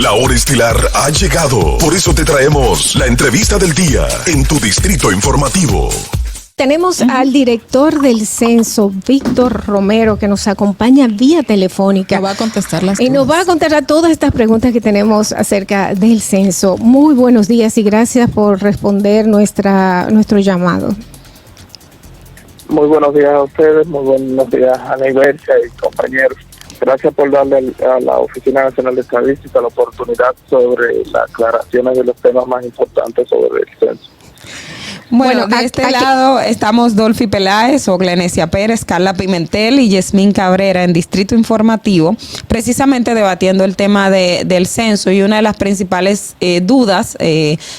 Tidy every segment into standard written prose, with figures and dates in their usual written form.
La hora estilar ha llegado. Por eso te traemos la entrevista del día en tu distrito informativo. Tenemos al director del censo, Víctor Romero, que nos acompaña vía telefónica. Nos va a contestar las y nos va a contestar todas estas preguntas que tenemos acerca del censo. Muy buenos días y gracias por responder nuestro llamado. Muy buenos días a ustedes, muy buenos días a la Ibercia y compañeros. Gracias por darle a la Oficina Nacional de Estadística la oportunidad sobre las aclaraciones de los temas más importantes sobre el censo. Bueno, de este lado estamos Dolphy Peláez, Oglenesia Pérez, Carla Pimentel y Yasmín Cabrera en Distrito Informativo, precisamente debatiendo el tema del censo, y una de las principales dudas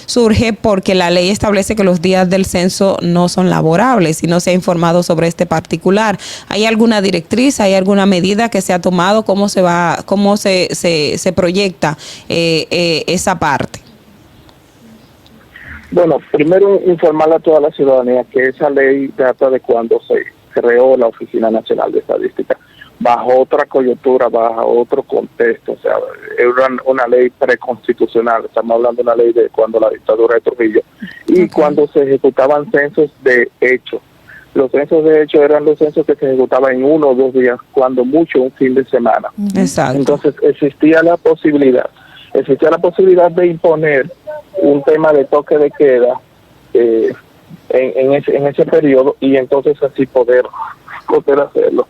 surge porque la ley establece que los días del censo no son laborables y no se ha informado sobre este particular. ¿Hay alguna directriz, hay alguna medida que se ha tomado? ¿Cómo se proyecta esa parte? Bueno, primero informarle a toda la ciudadanía que esa ley data de cuando se creó la Oficina Nacional de Estadística, bajo otra coyuntura, bajo otro contexto. O sea, era una ley preconstitucional. Estamos hablando de una ley de cuando la dictadura de Trujillo, y cuando se ejecutaban censos de hecho. Los censos de hecho eran los censos que se ejecutaban en 1 o 2 días, cuando mucho un fin de semana. Exacto. Entonces existía la posibilidad de imponer un tema de toque de queda en ese periodo, y entonces así poder hacerlo.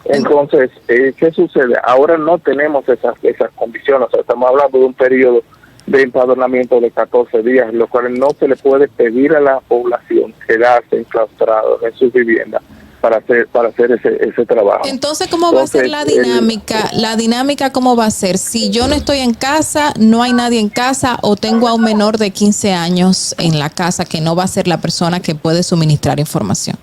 Entonces, ¿qué sucede? Ahora no tenemos esas condiciones. O sea, estamos hablando de un periodo de empadronamiento de 14 días, lo cual no se le puede pedir a la población quedarse enclaustrados en sus viviendas para hacer ese trabajo. Entonces, ¿cómo va a ser la dinámica? La dinámica, ¿cómo va a ser? Si yo no estoy en casa, no hay nadie en casa, o tengo a un menor de 15 años en la casa que no va a ser la persona que puede suministrar información.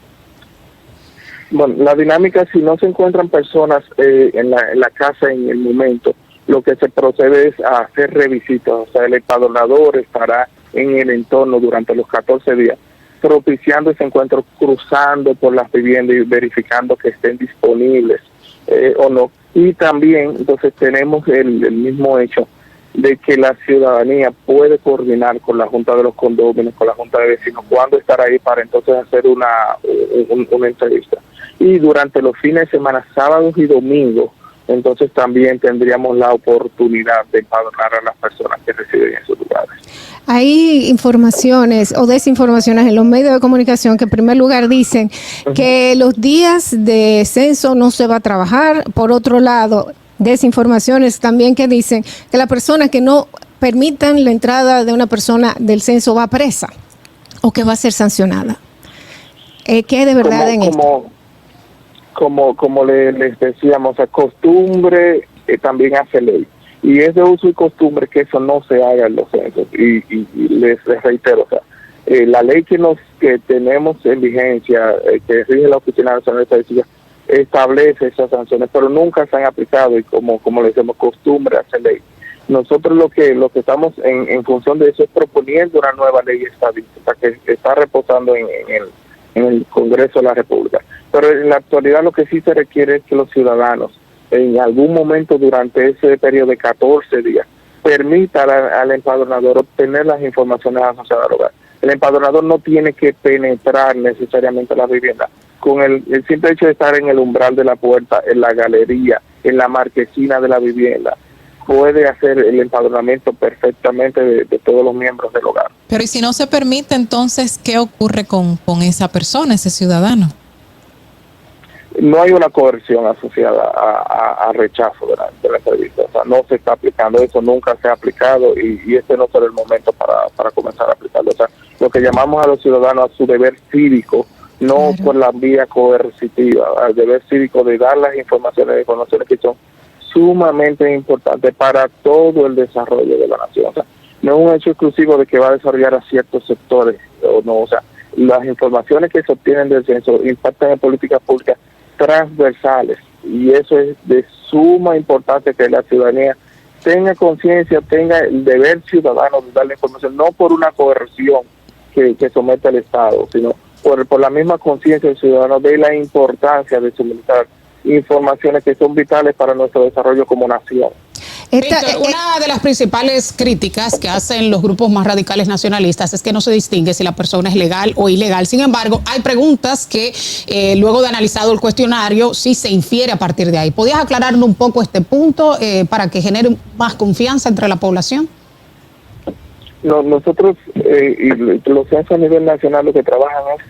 Bueno, la dinámica, si no se encuentran personas en la casa en el momento, lo que se procede es a hacer revisitas. O sea, el empadronador estará en el entorno durante los 14 días, propiciando ese encuentro, cruzando por las viviendas y verificando que estén disponibles o no. Y también, entonces, tenemos el mismo hecho de que la ciudadanía puede coordinar con la Junta de los Condóminos, con la Junta de Vecinos, cuándo estar ahí para entonces hacer una entrevista. Y durante los fines de semana, sábados y domingos, entonces también tendríamos la oportunidad de empadronar a las personas que residen en esos lugares. Hay informaciones o desinformaciones en los medios de comunicación que en primer lugar dicen que los días de censo no se va a trabajar. Por otro lado, desinformaciones también que dicen que la persona que no permitan la entrada de una persona del censo va presa o que va a ser sancionada. ¿Qué de verdad en esto? Como les decíamos, a costumbre también hace ley. Y es de uso y costumbre que eso no se haga en los censos. Y les reitero, o sea, la ley que tenemos en vigencia, que rige la Oficina Nacional de Estadística, establece esas sanciones, pero nunca se han aplicado, y como le decimos, costumbre hace ley. Nosotros lo que estamos en función de eso es proponiendo una nueva ley estadística que está reposando en el Congreso de la República. Pero en la actualidad lo que sí se requiere es que los ciudadanos, en algún momento durante ese periodo de 14 días, permita al empadronador obtener las informaciones asociadas al hogar. El empadronador no tiene que penetrar necesariamente la vivienda. Con el simple hecho de estar en el umbral de la puerta, en la galería, en la marquesina de la vivienda, puede hacer el empadronamiento perfectamente de todos los miembros del hogar. Pero ¿y si no se permite, entonces qué ocurre con esa persona, ese ciudadano? No hay una coerción asociada a rechazo de la entrevista. O sea, no se está aplicando eso, nunca se ha aplicado, y este no será el momento para comenzar a aplicarlo. O sea, lo que llamamos a los ciudadanos a su deber cívico, no por la vía coercitiva, al deber cívico de dar las informaciones que son sumamente importantes para todo el desarrollo de la nación. O sea, no es un hecho exclusivo de que va a desarrollar a ciertos sectores o no. O sea, las informaciones que se obtienen del censo impactan en políticas públicas transversales, y eso es de suma importancia que la ciudadanía tenga conciencia, tenga el deber ciudadano de darle información, no por una coerción que somete al Estado, sino por la misma conciencia del ciudadano de la importancia de suministrar informaciones que son vitales para nuestro desarrollo como nación. Víctor, una de las principales críticas que hacen los grupos más radicales nacionalistas es que no se distingue si la persona es legal o ilegal. Sin embargo, hay preguntas que luego de analizado el cuestionario sí se infiere a partir de ahí. ¿Podrías aclararnos un poco este punto para que genere más confianza entre la población? No, nosotros y los censos a nivel nacional lo que trabajan es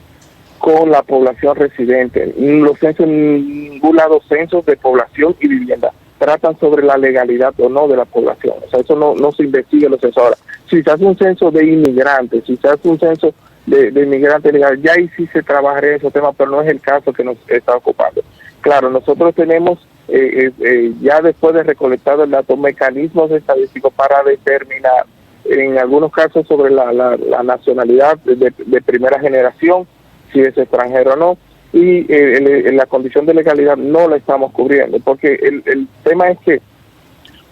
con la población residente. Los censos, en ningún lado censos de población y vivienda tratan sobre la legalidad o no de la población. O sea, eso no se investiga en los censos. Ahora, si se hace un censo de inmigrantes, si se hace un censo de inmigrantes legales, ya ahí sí se trabajaría en esos temas, pero no es el caso que nos está ocupando. Claro, nosotros tenemos, ya después de recolectado el dato, mecanismos estadísticos para determinar, en algunos casos, sobre la nacionalidad de primera generación, si es extranjero o no, y la condición de legalidad no la estamos cubriendo, porque el tema es que,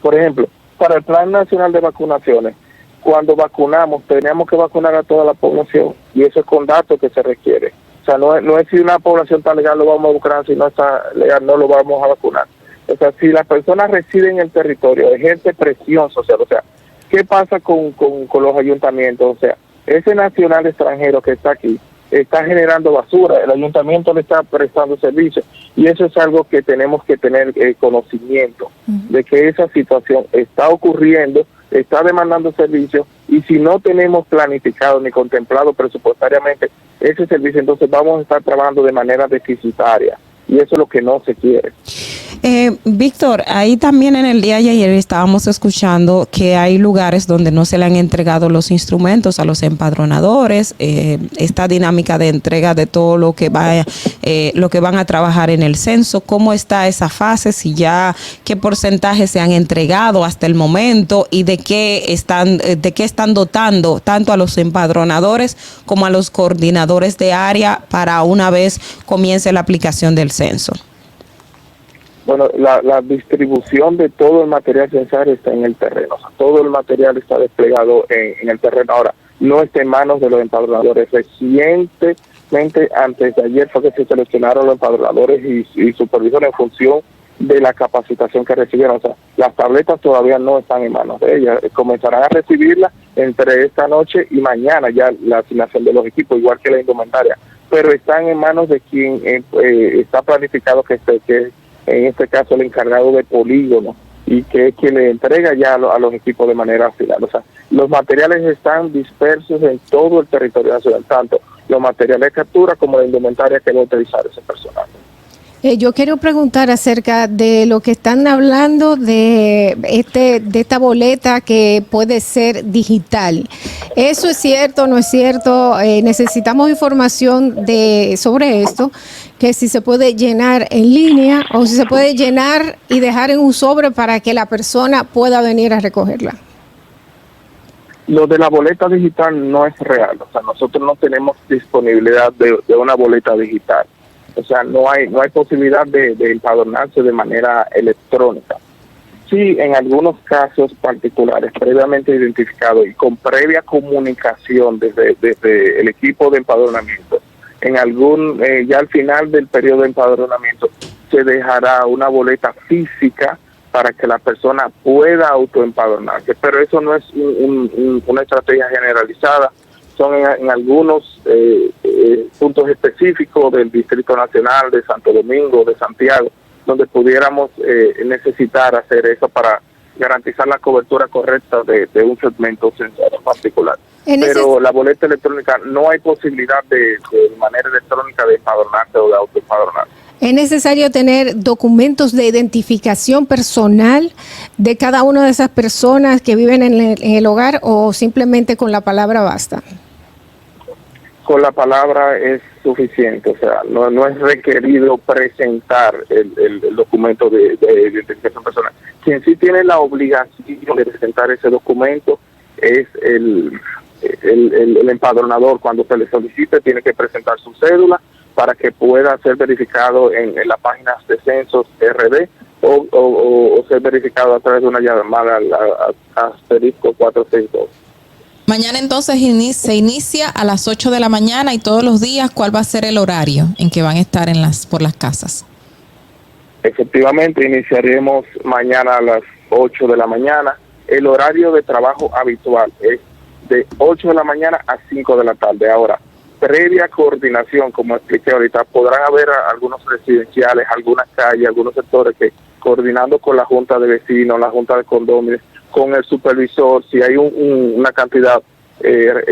por ejemplo, para el Plan Nacional de Vacunaciones, cuando vacunamos, tenemos que vacunar a toda la población, y eso es con datos que se requiere. O sea, no es si una población está legal lo vamos a vacunar, si no está legal no lo vamos a vacunar. O sea, si la persona reside en el territorio, ejerce presión social, o sea, ¿qué pasa con los ayuntamientos? O sea, ese nacional extranjero que está aquí está generando basura, el ayuntamiento le está prestando servicio, y eso es algo que tenemos que tener conocimiento de que esa situación está ocurriendo, está demandando servicios, y si no tenemos planificado ni contemplado presupuestariamente ese servicio, entonces vamos a estar trabajando de manera deficitaria, y eso es lo que no se quiere. Víctor, ahí también en el día de ayer estábamos escuchando que hay lugares donde no se le han entregado los instrumentos a los empadronadores, esta dinámica de entrega de todo lo que van a trabajar en el censo. ¿Cómo está esa fase? Si ya, ¿qué porcentaje se han entregado hasta el momento y de qué están dotando tanto a los empadronadores como a los coordinadores de área para una vez comience la aplicación del censo? Bueno, la distribución de todo el material censario está en el terreno. O sea, todo el material está desplegado en el terreno. Ahora, no está en manos de los empadronadores. Recientemente, antes de ayer, fue que se seleccionaron los empadronadores y supervisores en función de la capacitación que recibieron. O sea, las tabletas todavía no están en manos de ellas. Comenzarán a recibirlas entre esta noche y mañana, ya la asignación de los equipos, igual que la indumentaria. Pero están en manos de quien está planificado que en este caso el encargado de polígono, y que es quien le entrega ya a los equipos de manera final. O sea, los materiales están dispersos en todo el territorio nacional, tanto los materiales de captura como la indumentaria que va a utilizar ese personal. Yo quiero preguntar acerca de lo que están hablando de esta boleta que puede ser digital. ¿Eso es cierto o no es cierto? Necesitamos información sobre esto, que si se puede llenar en línea o si se puede llenar y dejar en un sobre para que la persona pueda venir a recogerla. Lo de la boleta digital no es real. O sea, nosotros no tenemos disponibilidad de una boleta digital. O sea, no hay posibilidad de empadronarse de manera electrónica. Sí, en algunos casos particulares, previamente identificados y con previa comunicación desde el equipo de empadronamiento, ya al final del periodo de empadronamiento se dejará una boleta física para que la persona pueda autoempadronarse, pero eso no es una estrategia generalizada. Son en algunos puntos específicos del Distrito Nacional, de Santo Domingo, de Santiago, donde pudiéramos necesitar hacer eso para garantizar la cobertura correcta de un segmento censario en particular. Pero la boleta electrónica, no hay posibilidad de manera electrónica de empadronarse o de autoempadronarse. ¿Es necesario tener documentos de identificación personal de cada una de esas personas que viven en el hogar, o simplemente con la palabra basta? Con la palabra es suficiente, o sea, no es requerido presentar el documento de identificación personal. Quien sí tiene la obligación de presentar ese documento es el empadronador. Cuando se le solicite, tiene que presentar su cédula para que pueda ser verificado en la página de Censos RD o ser verificado a través de una llamada al asterisco 462. Mañana entonces se inicia a las 8 de la mañana, y todos los días, ¿cuál va a ser el horario en que van a estar por las casas? Efectivamente, iniciaremos mañana a las 8 de la mañana. El horario de trabajo habitual es de 8 de la mañana a 5 de la tarde. Ahora, previa coordinación, como expliqué ahorita, podrán haber algunos residenciales, algunas calles, algunos sectores que coordinando con la junta de vecinos, la junta de condóminos, con el supervisor, si hay una cantidad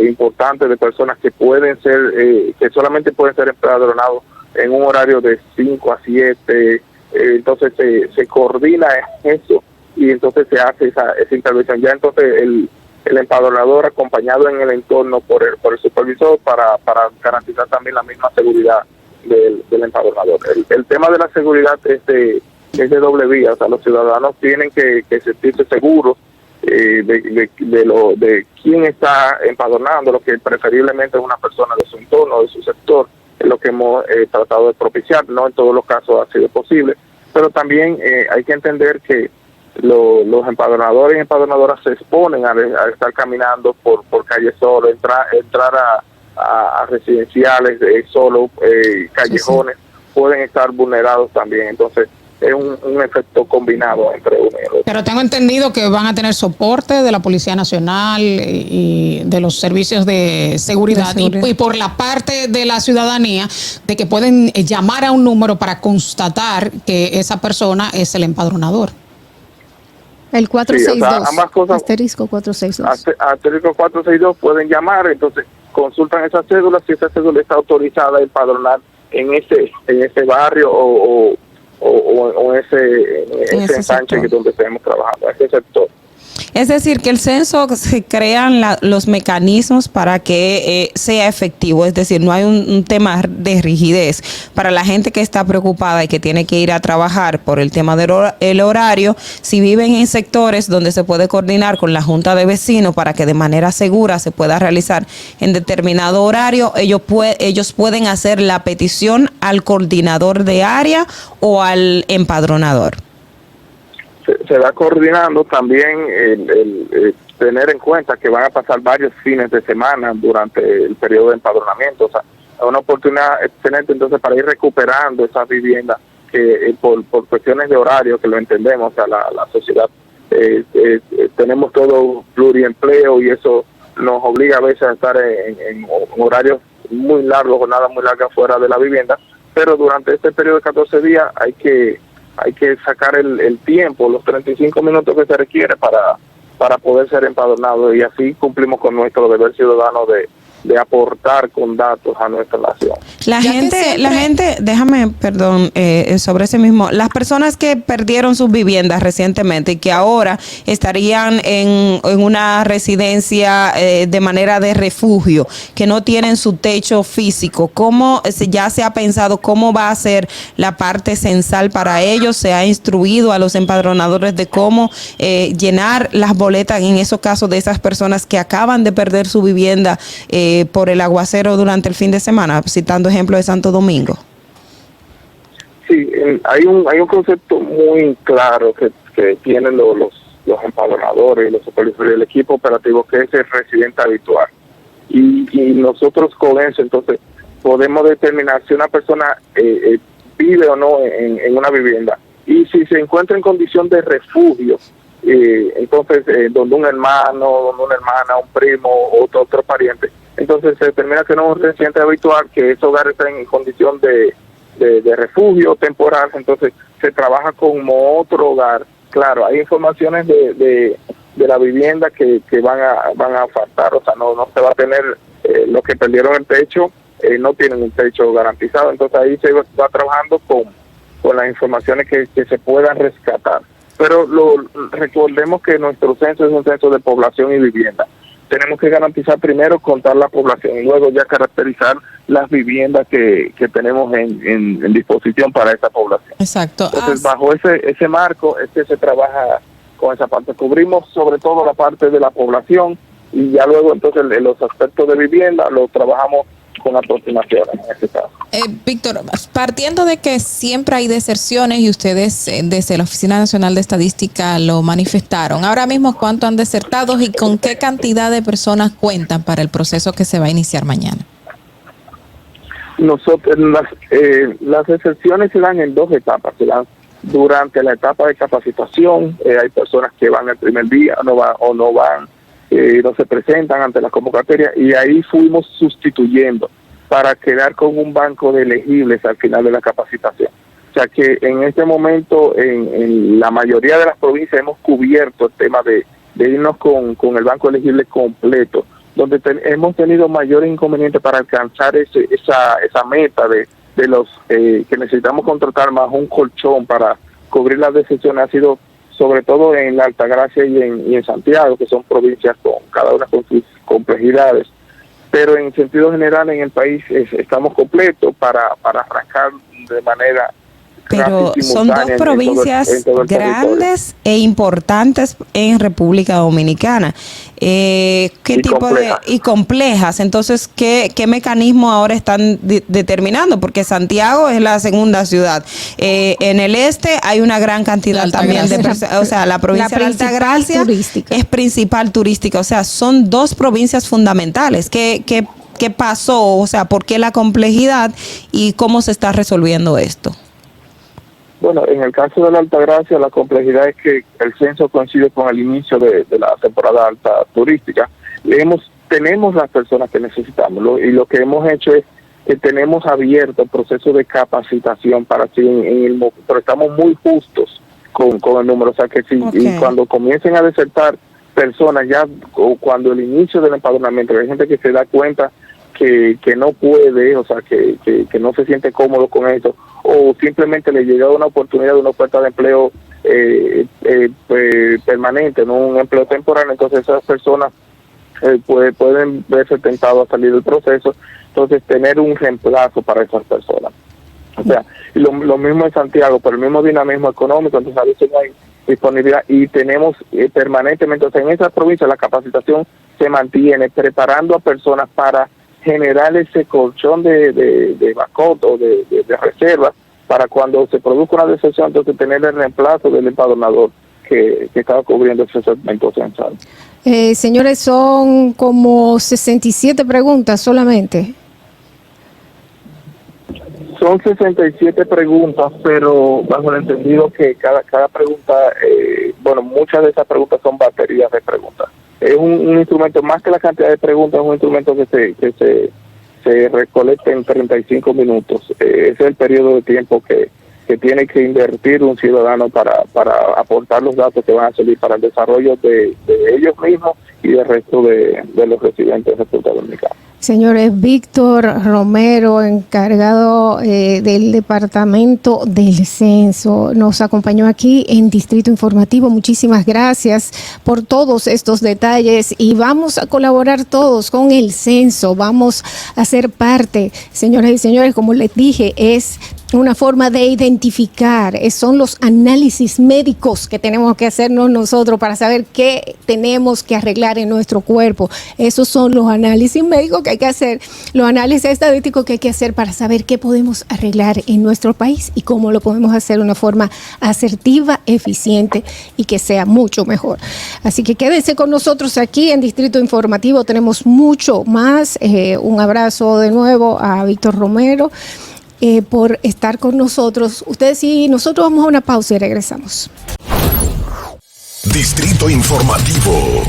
importante de personas que pueden ser, que solamente pueden ser empadronados en un horario de 5 a 7, entonces se coordina eso y entonces se hace esa intervención. Ya entonces el empadronador acompañado en el entorno por el supervisor para garantizar también la misma seguridad del empadronador. El tema de la seguridad es de doble vía, o sea, los ciudadanos tienen que sentirse seguros de quién está empadronando, lo que preferiblemente es una persona de su entorno, de su sector, es lo que hemos tratado de propiciar. No en todos los casos ha sido posible, pero también hay que entender que los empadronadores y empadronadoras se exponen a estar caminando por calles solo, entrar a residenciales solo, callejones, pueden estar vulnerados también. Entonces es un efecto combinado entre uno y el otro. Pero tengo entendido que van a tener soporte de la Policía Nacional y de los servicios de seguridad. Y por la parte de la ciudadanía, de que pueden llamar a un número para constatar que esa persona es el empadronador. El 462. Sí, o sea, ambas cosas. Asterisco 462. Asterisco 462 pueden llamar, entonces consultan esa cédula, si esa cédula está autorizada a empadronar en ese barrio o en ese ensanche que donde estemos trabajando, ese sector. Es decir, que el censo se crean los mecanismos para que sea efectivo, es decir, no hay un tema de rigidez. Para la gente que está preocupada y que tiene que ir a trabajar por el tema del horario, si viven en sectores donde se puede coordinar con la junta de vecinos para que de manera segura se pueda realizar en determinado horario, ellos pueden hacer la petición al coordinador de área o al empadronador. Se va coordinando también el tener en cuenta que van a pasar varios fines de semana durante el periodo de empadronamiento. O sea, es una oportunidad excelente entonces para ir recuperando esas viviendas que por cuestiones de horario, que lo entendemos, o sea, la sociedad, tenemos todo pluriempleo y eso nos obliga a veces a estar en horarios muy largos, jornadas muy largas fuera de la vivienda, pero durante este periodo de 14 días hay que sacar el tiempo, los 35 minutos que se requiere para poder ser empadronado, y así cumplimos con nuestro deber ciudadano de aportar con datos a nuestra nación. La gente, déjame, perdón, sobre ese mismo, las personas que perdieron sus viviendas recientemente y que ahora estarían en una residencia de manera de refugio, que no tienen su techo físico, ¿cómo ya se ha pensado cómo va a ser la parte censal para ellos? ¿Se ha instruido a los empadronadores de cómo llenar las boletas en esos casos de esas personas que acaban de perder su vivienda por el aguacero durante el fin de semana, citando ejemplo de Santo Domingo? Sí, hay un concepto muy claro que tienen los empadronadores y los supervisores del equipo operativo, que es el residente habitual. Y nosotros con eso entonces podemos determinar si una persona vive o no en una vivienda, y si se encuentra en condición de refugio, entonces donde un hermano, donde una hermana, un primo, otro pariente, entonces se determina que no es un residente habitual, que ese hogar está en condición de refugio temporal, entonces se trabaja como otro hogar. Claro, hay informaciones de la vivienda que van a faltar, o sea, no se va a tener, los que perdieron el techo no tienen un techo garantizado, entonces ahí se va trabajando con las informaciones que se puedan rescatar. Pero recordemos que nuestro censo es un censo de población y vivienda. Tenemos que garantizar primero contar la población y luego ya caracterizar las viviendas que tenemos en disposición para esa población. Exacto. Entonces, bajo ese marco es que se trabaja con esa parte. Cubrimos sobre todo la parte de la población y ya luego entonces los aspectos de vivienda los trabajamos con aproximaciones en este caso. Víctor, partiendo de que siempre hay deserciones y ustedes desde la Oficina Nacional de Estadística lo manifestaron, ahora mismo ¿cuánto han desertado y con qué cantidad de personas cuentan para el proceso que se va a iniciar mañana? Nosotros las deserciones se dan en dos etapas, se dan durante la etapa de capacitación. Hay personas que van el primer día no van, no se presentan ante la convocatoria, y ahí fuimos sustituyendo para quedar con un banco de elegibles al final de la capacitación. O sea que en este momento en la mayoría de las provincias hemos cubierto el tema de irnos con el banco elegible completo, donde hemos tenido mayores inconvenientes para alcanzar esa meta de los que necesitamos contratar más un colchón para cubrir las decepciones. Ha sido sobre todo en la Altagracia y en Santiago, que son provincias con cada una con sus complejidades, pero en sentido general en el país estamos completos para arrancar de manera. Pero son dos provincias grandes e importantes en República Dominicana. ¿Qué tipo complejas. Y complejas? Entonces, ¿qué mecanismo ahora están determinando? Porque Santiago es la segunda ciudad. En el este hay una gran cantidad también de personas. O sea, la provincia de Altagracia es principal turística. O sea, son dos provincias fundamentales. ¿Qué pasó? O sea, ¿por qué la complejidad y cómo se está resolviendo esto? Bueno, en el caso de la Altagracia, la complejidad es que el censo coincide con el inicio de la temporada alta turística. Tenemos las personas que necesitamos, y lo que hemos hecho es que tenemos abierto el proceso de capacitación para así pero estamos muy justos con el número. O sea que y cuando comiencen a desertar personas, ya o cuando el inicio del empadronamiento, hay gente que se da cuenta que no puede, o sea, que no se siente cómodo con eso, o simplemente le llega una oportunidad de una oferta de empleo permanente, no un empleo temporal. Entonces esas personas pueden verse tentados a salir del proceso, entonces tener un reemplazo para esas personas. O sea, y lo mismo en Santiago, por el mismo dinamismo económico, entonces a veces no hay disponibilidad, y tenemos permanentemente, o sea, en esa provincia la capacitación se mantiene preparando a personas para generar ese colchón de backup o de reserva para cuando se produzca una decepción, entonces tener el reemplazo del empadronador que estaba cubriendo ese segmento censal. Señores, son como 67 preguntas solamente. Son 67 preguntas, pero bajo el entendido que cada pregunta, muchas de esas preguntas son baterías de preguntas. Es un instrumento, más que la cantidad de preguntas, es un instrumento que se recolecta en 35 minutos. Ese es el periodo de tiempo que tiene que invertir un ciudadano para aportar los datos que van a servir para el desarrollo de ellos mismos y del resto de los residentes de República Dominicana. Señores, Víctor Romero, encargado del Departamento del Censo, nos acompañó aquí en Distrito Informativo. Muchísimas gracias por todos estos detalles y vamos a colaborar todos con el censo, vamos a ser parte. Señoras y señores, como les dije, es una forma de identificar, son los análisis médicos que tenemos que hacernos nosotros para saber qué tenemos que arreglar en nuestro cuerpo. Esos son los análisis médicos que hay que hacer, los análisis estadísticos que hay que hacer para saber qué podemos arreglar en nuestro país y cómo lo podemos hacer de una forma asertiva, eficiente y que sea mucho mejor. Así que quédense con nosotros aquí en Distrito Informativo, tenemos mucho más. Un abrazo de nuevo a Víctor Romero por estar con nosotros. Ustedes y nosotros vamos a una pausa y regresamos. Distrito Informativo.